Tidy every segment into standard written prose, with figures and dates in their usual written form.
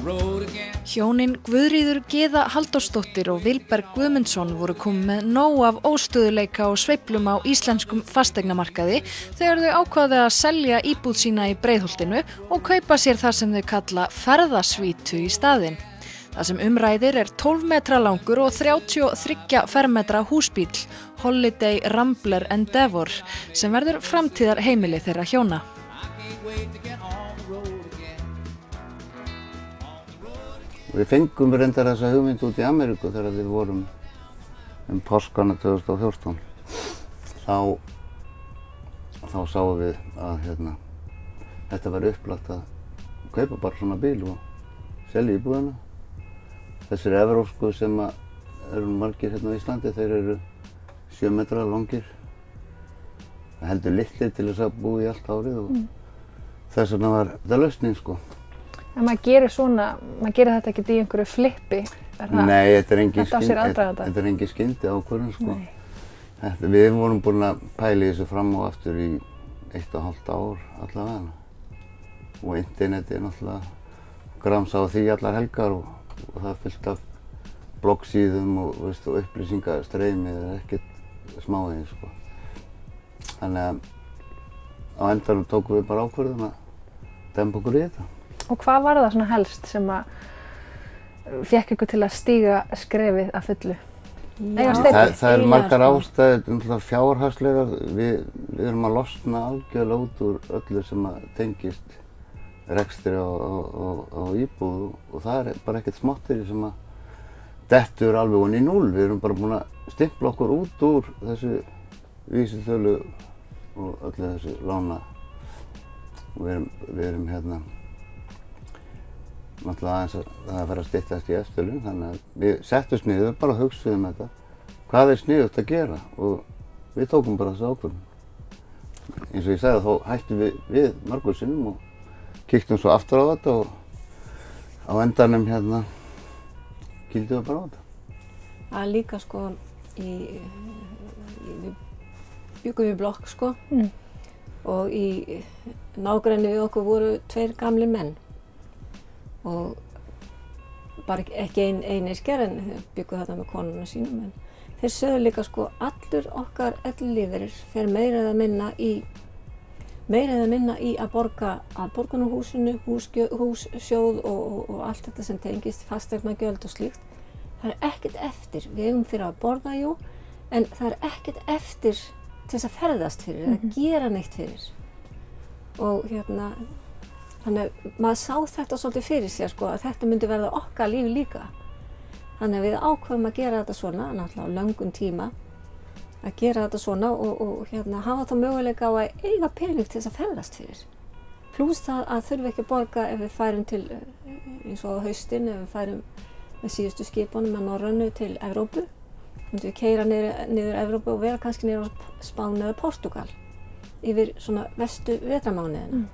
Hjónin Guðríður Gyða Halldórsdóttir og Vilberg Guðmundsson voru komið með nóg af óstöðuleika og sveiflum á íslenskum fasteignamarkaði þegar þau ákváðu að selja íbúð sína í Breiðholtinu og kaupa sér það sem þau kalla ferðasvítu í staðinn. Það sem umræðir 12 metra langur og 33 fermetra húsbíll, Holiday Rambler Endeavour, sem verður framtíðar heimili þeirra hjóna. Við fengum reyndar þessa hugmynd út í Ameríku þegar við vorum páskana 2014. Þá sáum við að þetta var upplagt að kaupa bara svona bíl og selja íbúðina. Þessir evrópsku sem eru margir hérna á Íslandi, þeir eru 7 metra langir. Það heldur litlir til þess að búa í allt árið og þess vegna var þetta lausnin sko. En maður gerir þetta ekki í einhverju flippi? Nei, þetta er engin skyndi ákvörðun sko. Við vorum búin að pæla í þessu fram og aftur í 1,5 ár allavega. Og interneti náttúrulega gramsa á því allar helgar og það er fullt af bloggsíðum og upplýsingastreymi er ekkert smáegin sko. Þannig að á endanum tókum við bara ákvörðun að demba okkur í þetta. Og hvað var það svona helst sem að fékk ykkur til að stíga skrefið að fullu? Það eru margar ástæður, fjárhagslegar. Við erum að losna algjörlega út úr öllu sem að tengist rekstri á íbúð og það er bara ekkert smátteri sem að dettur alveg ofan í 0. Við erum bara búin að stimpla okkur út úr þessu vísitölu og öllu þessu lána. Við erum náttúrulega aðeins að það fer að styttast í eftirlaun, þannig að við settumst niður bara og hugsuðum þetta. Hvað er sniðugt að gera? Og við tókum bara þessu ákvörðun. Eins og ég sagði þá hættum við mörgum sinnum og kíktum svo aftur á þetta og á endanum kýldum við bara á þetta. Það er líka sko, við byggum í blokk sko og í nágrenni við okkur voru 2 gamlir menn. Og bara ekki einyrkjar en þeir byggu þetta með konuna sínum en þeir sögðu líka sko allur okkar ellilífeyrir fer meira eða minna í að borga af borgunarhúsinu, hússjóð og allt þetta sem tengist fasteignagjöld og slíkt. Það er ekkert eftir, við eigum fyrir að borða jú, en það er ekkert eftir til þess að ferðast fyrir, að gera neitt fyrir. Og þannig að maður sá þetta svolítið fyrir sér sko, að þetta myndi verða okkar líf líka. Þannig að við ákveðum að gera þetta svona, náttúrulega á löngum tíma, að gera þetta svona og hafa þá möguleika á að eiga pening til þess að ferðast fyrir. Plús það að þurfi ekki að borga ef við færum til, eins og á haustin, ef við færum með síðustu skipunum með Norrænu til Evrópu. Myndum við keyra niður Evrópu og vera kannski niður á Spáni eða Portúgal yfir svona verstu vetrarmánuðina.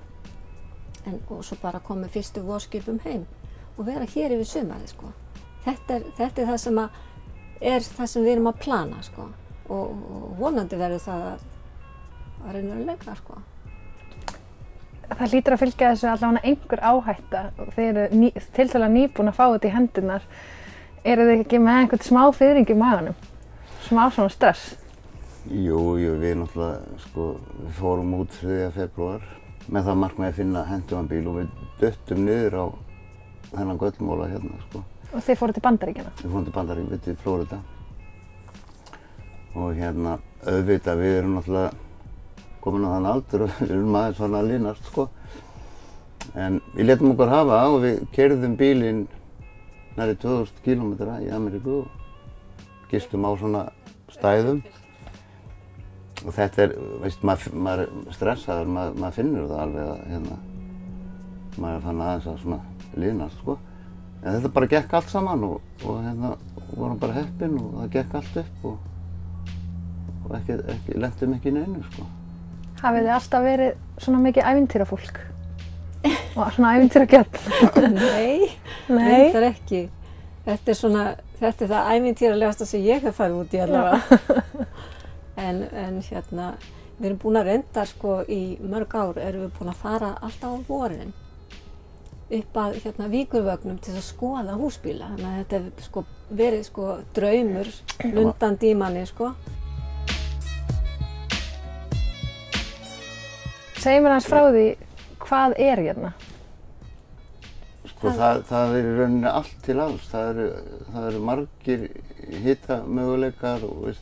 Og svo bara komið fyrstu vorskipum heim og vera hér yfir sumarið sko. Þetta er það sem við erum að plana sko og vonandi verður það að raunveruleika sko. Það hlýtur að fylgja þessu allavega einhver áhætta og þeir eru tiltölulega nýbúin að fá þetta í hendurnar. Eru þið ekki með einhvern smá fiðring í maganum? Smá svona stress? Jú, við náttúrulega sko, við fórum út 3. febrúar með það markmið að finna hentugan bíl og við duttum niður á þennan göllmóla sko. Og þið fóruð til Bandaríkjanna? Við fórum til Bandaríkjanna, til Flórída. Og auðvitað, við erum náttúrulega komin á þann aldur og við erum aðeins svona að linast sko. En við létum okkur hafa og við keyrðum bílinn nærri 2000 kílómetra í Ameríku og gistum á svona stæðum. Og þetta maður er stressaður, maður finnur það alveg að maður er fann aðeins að svona linast sko. En þetta bara gekk allt saman og vorum bara heppin og það gekk allt upp og lentum ekki í neinu sko. Hafið þið alltaf verið svona mikið ævintýrafólk? Og svona ævintýragjörn? Nei, reyndar ekki. Þetta er það ævintýralegasta sem ég hef farið út í allavega. En við erum búin að reynda sko í mörg ár erum við búin að fara alltaf á vorin upp að hérna Víkurvögnum til að skoða húsbíla. Þannig að þetta hefur sko verið sko draumur lundandi í manni sko. Segðu mér hans frá því, hvað hérna? Sko það er í rauninni allt til alls. Það eru margir hitamöguleikar og við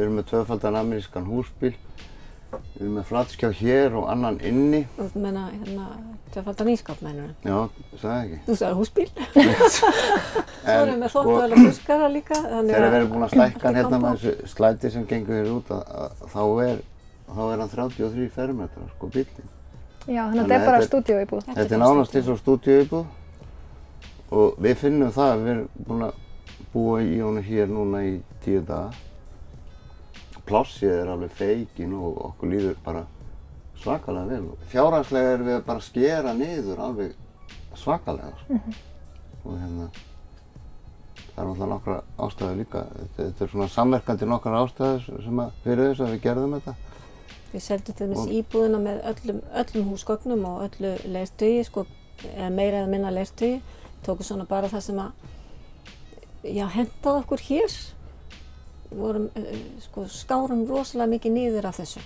erum með tvöfaldan amerískan húsbíl. Við erum með flatskjá hér og annan inni. Þú meina hérna tvöfaldan ískáp meinarðu? Já, sagði ekki. Þú sagði húsbíl. Svo erum við þvottavél og fuskara líka. Þegar við erum búin að stækka hann hérna með þessu slæti sem gengur hér út þá er hann 33 fermetrar sko bíllinn. Já, þannig að þetta er bara stúdíóíbúð. Þetta er nánast eins og stúdíóíbúð og við finnum það, við erum búin að búa í honum hér núna í 10 daga. Plássið er alveg feikinn og okkur líður bara svakalega vel. Fjárhagslega erum við bara að skera niður alveg svakalega. Og hérna, það er náttúrulega nokkra ástæður líka. Þetta er svona samverkandi nokkra ástæður sem fyrir þess að við gerðum þetta. Við seldum til dæmis íbúðina með öllum húsgögnum og öllu leirtugi, sko, eða meira eða minna leirtugi. Tókum svona bara það sem hentaði okkur hér. Við skárum rosalega mikið niður af þessu.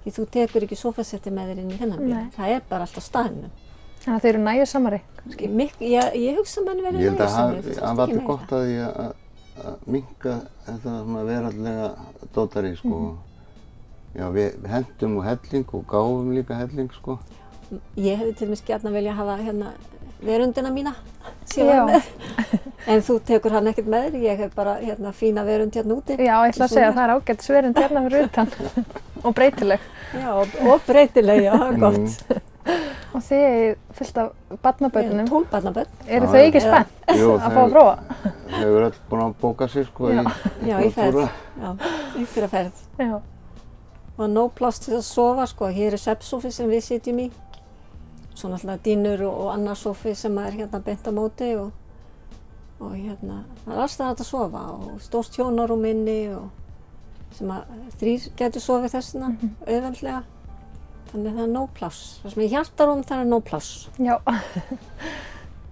Því þú tekur ekki sófasetti með þér inn í þennan bíl. Það er bara alltaf staðnum. Þannig að þeir eru nægjusamari? Ég hugsa að mann verið nægjusamari. Ég held að hann var allir gott að því að minnka þetta svona veraldlega dótari, sko. Já, við hentum og helling og gáfum líka helling, sko. Ég hefði til dæmis gjarnan viljað hafa hérna verundina mína sem var með. En þú tekur hann ekkert með þér, ég hef bara hérna fína verund hérna úti. Já, ég ætla að segja að það er ágætt verund hérna fyrir utan og breytileg. Já, og breytileg, já, gott. Og þið fullt af barnabörnum. 12 barnabörn. Eru þau ekki spennt að fá að prófa? Þau eru öll búin að bóka sig, sko, í ferð. Já, í fyrir ferð. Já. Og nóg pláss til að sofa, sko. Hér er svefnsófi sem við sitjum í. Svo náttúrulega dýnur og annar sófi sem er hérna beint á móti og hérna, það er alls það hægt að sofa og stórt hjónarúm inni og sem að 3 getur sofið þessuna auðveldlega. Þannig að það er nóg pláss. Það sem er hjartarúm, það er nóg pláss. Já.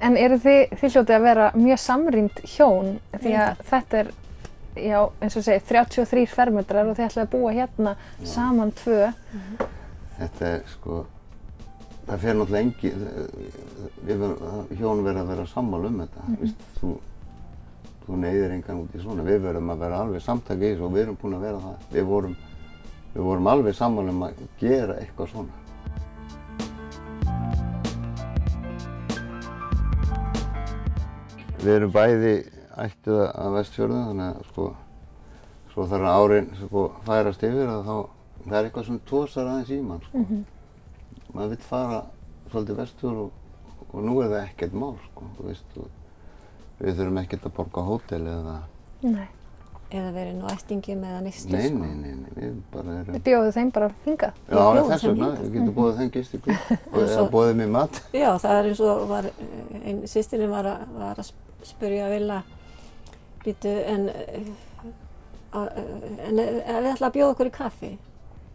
En eru þið hljótið að vera mjög samrýnd hjón því að þetta er, já, eins og segir, 33 fermetrar og þið ætlaði að búa hérna saman 2. Þetta er, sko, það fer náttúrulega engin, hjón verða að vera sammála þetta. Þú neyðir engan út í svona. Við verðum að vera alveg samtaka í þessu og við erum búin að vera það. Við vorum alveg sammála að gera eitthvað svona. Við erum bæði ættuð af Vestfjörðum, þannig að sko, svo þar árin færast yfir að það er eitthvað sem tosar aðeins í mann, sko. Maður vill fara svolítið vestur og nú er það ekkert mál, sko, þú veist. Við þurfum ekkert að borga hótel eða... Nei. Eða verið nú ættingjum eða nýstir, sko. Nei, við bara erum... Þið bjóðuð þeim bara hingað? Já, þess vegna. Við getum bóðið þeim gistingu eða bóðið mér mat. Já, það er eins og ein systirinn var að spyrja Villa, býtu, en við ætla að bjóða okkur í kaffi.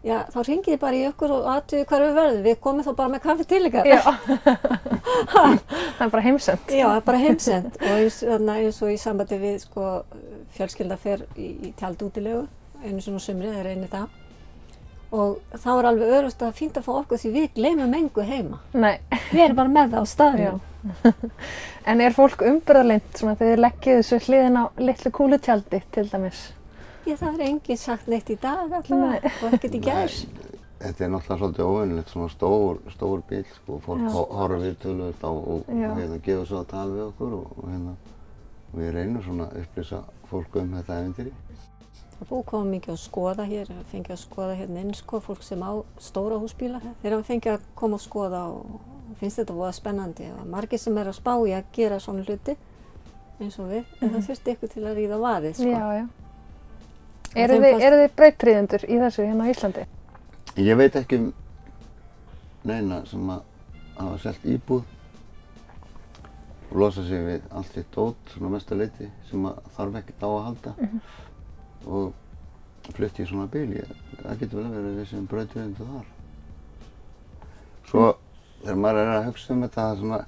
Já, þá ringið þið bara í okkur og aðtöðu hvar við verðum. Við komum þá bara með kaffi til ykkar. Já. Það er bara heimsend. Já, það er bara heimsend. Og eins og í sambandi við, sko, fjölskylda fer í tjaldútilegu, einu svona sumri, það er einu það. Og þá er alveg öruggt að fínt að fá okkur því við gleymum engu heima. Nei. Við erum bara með það á staðnum. En er fólk umburðarlynt svona þegar þið leggið þessu hliðin á litlu kúlutjaldi til dæmis? Já, það er enginn sagt neitt í dag allavega og ekkert í gær. Þetta er náttúrulega svolítið óvenjulegt, svona stór bíl, sko, fólk horfir töluvert á og gefur svo að tala við okkur og við reynum svona að upplýsa fólk þetta ævintýri. Það búið komið mikið að skoða hér, fengið að skoða hérna inn, sko, fólk sem á stóra húsbíla. Þeir hafa fengið að koma og skoða og finnst þetta voða spennandi og margir sem er að spá í að gera svona hluti eins og við, en það þurfti ykkur til að ríða vaðið, sko. Já. Eru þið brautryðjendur í þessu hérna á Íslandi? Ég veit ekki neina sem að hafa selt íbúð og losa sig við allt sitt dót, svona mestu leyti, sem að þarf ekkert á að halda og flutti í svona bíl. Það getur vel að vera við sem brautryðjendur þar. Svo þegar maður að hugsa þetta, það svona,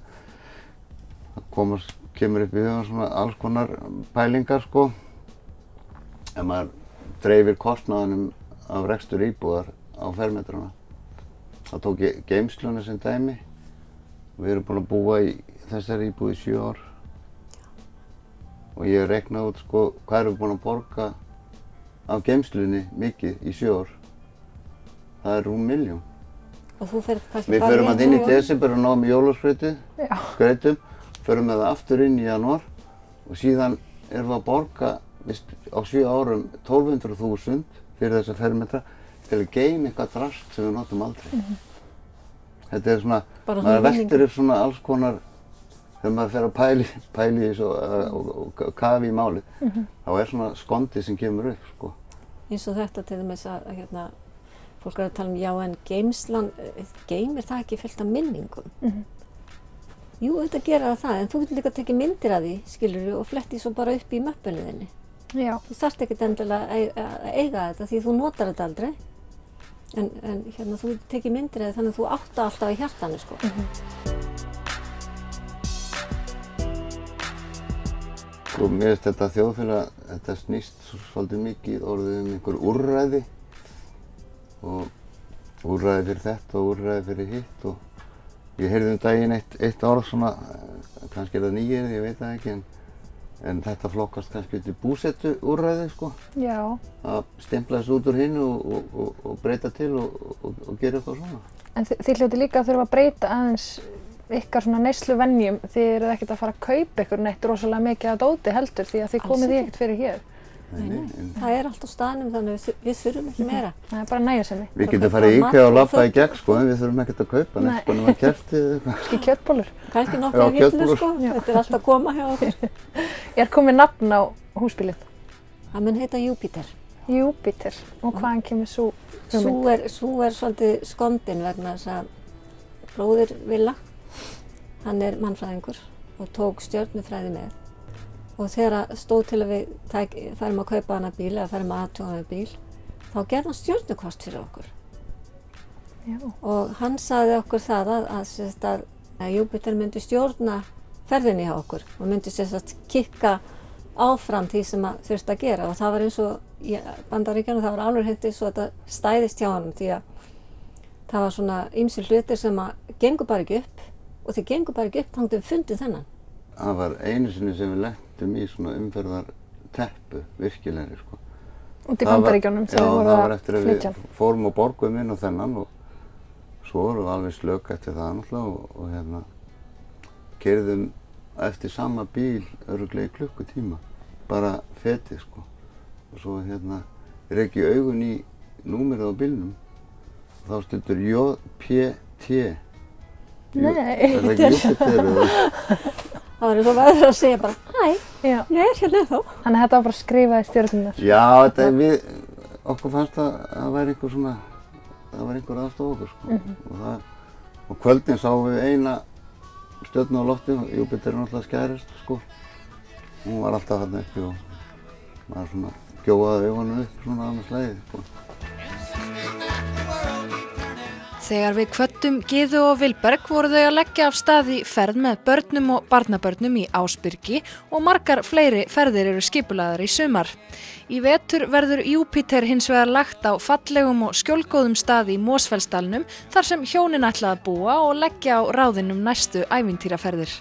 það kemur upp í hugan svona alls konar pælingar, sko. Ef maður dreifir kostnaðinum af rekstur íbúðar á fermetrana. Það tók ég geymsluna sem dæmi. Við erum búin að búa í þessari íbúð í 7 ár. Og ég reiknaði út, sko, hvað erum við búin að borga af geymslunni mikið í 7 ár. Það er rúm 1 milljón. Og þú fer kannski Við förum að inn í desember og náum jólaskreytum, förum með það aftur inn í janúar og síðan erum við að borga á 7 árum 1200.000 fyrir þessa fermetra til að geyma eitthvað drast sem við notum aldrei. Þetta er svona, maður veltir upp svona alls konar, þegar maður fer að pæli í þessu og kafi í málið, þá er svona skondið sem kemur upp, sko. Eins og þetta til dæmis að hérna, fólk er að tala já en geymslan, geymir það ekki fullt af minningum? Jú, þetta gerir það, en þú getur líka að tekið myndir af því, skilurðu, og fletti svo bara upp í möppinu þinni. Já. Þú þarft ekkert endilega að eiga þetta því þú notar þetta aldrei. En hérna, þú getur tekið myndir af því þannig að þú átt það alltaf í hjartanu, sko. Sko, mér finnst þetta þjóðfélag, þetta snýst svolítið mikið orðið einhver úrræði. Og úrræði fyrir þetta og úrræði fyrir hitt og ég heyrði daginn eitt orð svona, kannski er það nýyrði, ég veit það ekki, en þetta flokkast kannski til búsetuúrræði, sko. Já. Að stimpla þessu út úr hinu og breyta til og gera eitthvað svona. En þið hljóti líka að þurfa að breyta aðeins ykkar svona neysluvenjum. Þið eruð ekkert að fara að kaupa ykkur neitt rosalega mikið að dóti heldur því að þið komið því ekkert fyrir hér. Nei, það er allt á staðnum þannig við þurfum ekki meira. Það er bara nægjusemi. Við getum farið í IKEA og labbað í gegn, sko, en við þurfum ekkert að kaupa neitt, sko, nema kertið eða eitthvað. Kannski kjötbollur. Kannski nokkra hillur, sko. Þetta er alltaf að koma hjá okkur. Er komið nafn á húsbílinn? Það mun heita Júpíter. Júpíter. Og hvaðan kemur sú hugmynd? Sú er svolítið skondin vegna þess að bróðir Villa, hann er mannfræðingur og tók stjörnufræði með. Og þegar stóð til að við færum að kaupa hana bíl eða færum að athuga hana bíl, þá gerði hann stjörnukost fyrir okkur. Já. Og hann sagði okkur það að Júpíter myndi stjórna ferðinni hjá okkur og myndi kikka áfram því sem þurfti að gera. Og það var eins og í Bandaríkjunum, það var alveg hindi svo að það stæðist hjá honum því að það var svona ýmsir hlutir sem gengur bara ekki upp og þeir gengur bara ekki upp þangað við fundum þennan. Það var einu sinni sem við lentum í svona umferðarteppu, virkilegri, sko. Út í Bandaríkjunum sem við voru að flytja. Já, það var eftir að við fórum og borguðum inn á þennan og svo vorum við alveg slök eftir það náttúrulega og hérna keyrðum eftir sama bíl örugglega í klukkutíma, bara fetið, sko. Og svo hérna rek ég augun í númerið á bílnum og þá stendur JPT. Nei. Er það ekki Júpíter eða? Það var eins og verður að segja bara, hæ, ég er hérna þá. Þannig að þetta var bara að skrifa í stjörnunar. Já, okkur fannst að það væri einhver svona, það var einhver aðstoð okkur, sko. Og kvöldin sáum við eina stjörnu á lofti, Júpíter er náttúrulega skærist, sko. Hún var alltaf þarna uppi og maður svona gjóaði augunum upp svona annars leiðið, sko. Þegar við kvöddum Gyðu og Vilberg voru þau að leggja af stað í ferð með börnum og barnabörnum í Ásbyrgi og margar fleiri ferðir eru skipulagðar í sumar. Í vetur verður Júpíter hins vegar lagt á fallegum og skjólgóðum stað í Mosfellsdalnum þar sem hjónin ætla að búa og leggja á ráðin næstu ævintýraferðir.